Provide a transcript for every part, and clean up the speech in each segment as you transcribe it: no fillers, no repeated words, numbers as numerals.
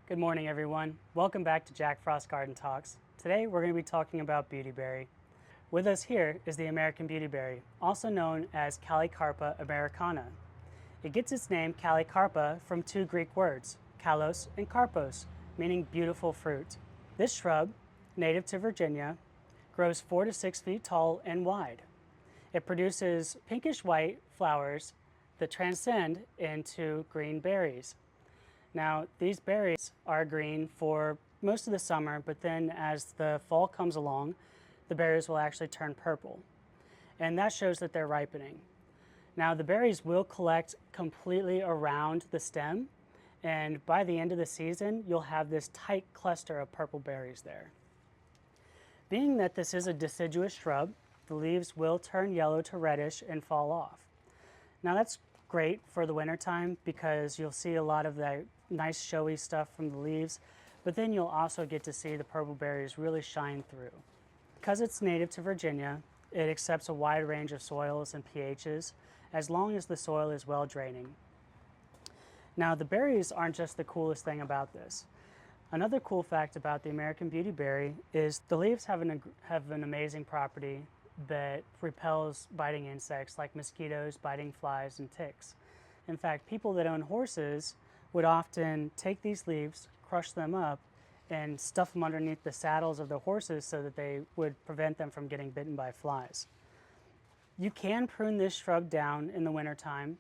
Good morning, everyone. Welcome back to Jack Frost Garden Talks. Today we're going to be talking about beautyberry. With us here is the American beautyberry, also known as Callicarpa Americana. It gets its name Callicarpa from two Greek words, kalos and karpos, meaning beautiful fruit. This shrub, native to Virginia, grows 4 to 6 feet tall and wide. It produces pinkish white flowers that transcend into green berries. Now, these berries are green for most of the summer, but then as the fall comes along, the berries will actually turn purple. And that shows that they're ripening. Now, the berries will collect completely around the stem, and by the end of the season, you'll have this tight cluster of purple berries there. Being that this is a deciduous shrub, the leaves will turn yellow to reddish and fall off. Now, that's great for the wintertime because you'll see a lot of that nice showy stuff from the leaves, but then you'll also get to see the purple berries really shine through. Because it's native to Virginia, it accepts a wide range of soils and pHs as long as the soil is well draining. Now, the berries aren't just the coolest thing about this. Another cool fact about the American beautyberry is the leaves have an amazing property that repels biting insects like mosquitoes, biting flies, and ticks. In fact, people that own horses would often take these leaves, crush them up, and stuff them underneath the saddles of the horses so that they would prevent them from getting bitten by flies. You can prune this shrub down in the wintertime.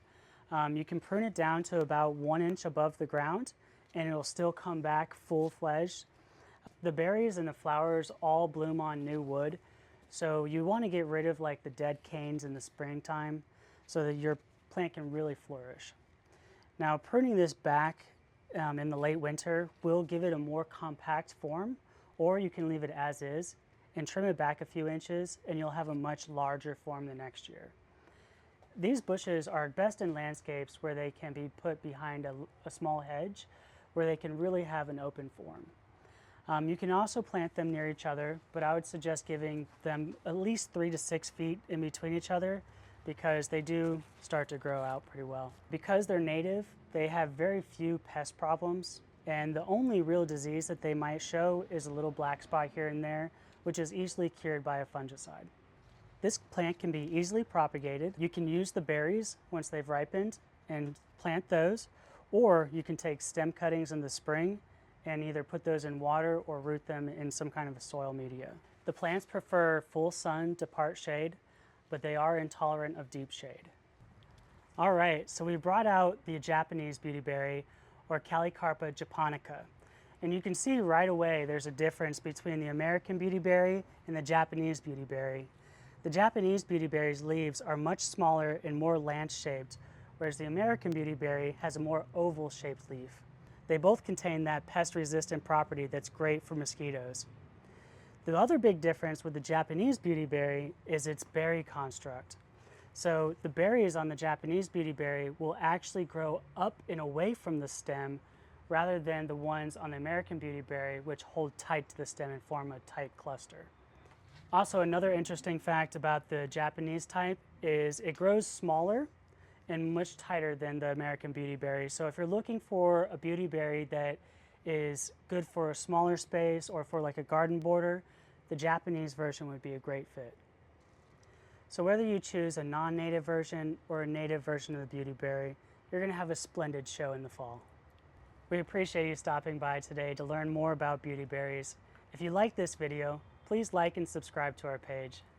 You can prune it down to about 1 inch above the ground and it'll still come back full-fledged. The berries and the flowers all bloom on new wood, so you want to get rid of like the dead canes in the springtime so that your plant can really flourish. Now, pruning this back in the late winter will give it a more compact form, or you can leave it as is and trim it back a few inches and you'll have a much larger form the next year. These bushes are best in landscapes where they can be put behind a small hedge where they can really have an open form. You can also plant them near each other, but I would suggest giving them at least 3 to 6 feet in between each other because they do start to grow out pretty well. Because they're native, they have very few pest problems, and the only real disease that they might show is a little black spot here and there, which is easily cured by a fungicide. This plant can be easily propagated. You can use the berries once they've ripened and plant those, or you can take stem cuttings in the spring and either put those in water or root them in some kind of a soil media. The plants prefer full sun to part shade, but they are intolerant of deep shade. All right, so we brought out the Japanese beautyberry, or Callicarpa japonica. And you can see right away there's a difference between the American beautyberry and the Japanese beautyberry. The Japanese beautyberry's leaves are much smaller and more lance-shaped, whereas the American beautyberry has a more oval-shaped leaf. They both contain that pest-resistant property that's great for mosquitoes. The other big difference with the Japanese beautyberry is its berry construct. So the berries on the Japanese beautyberry will actually grow up and away from the stem rather than the ones on the American beautyberry, which hold tight to the stem and form a tight cluster. Also, another interesting fact about the Japanese type is it grows smaller and much tighter than the American beautyberry. So if you're looking for a beautyberry that is good for a smaller space or for like a garden border, the Japanese version would be a great fit. So whether you choose a non-native version or a native version of the beautyberry, you're going to have a splendid show in the fall. We appreciate you stopping by today to learn more about beautyberries. If you like this video, please like and subscribe to our page.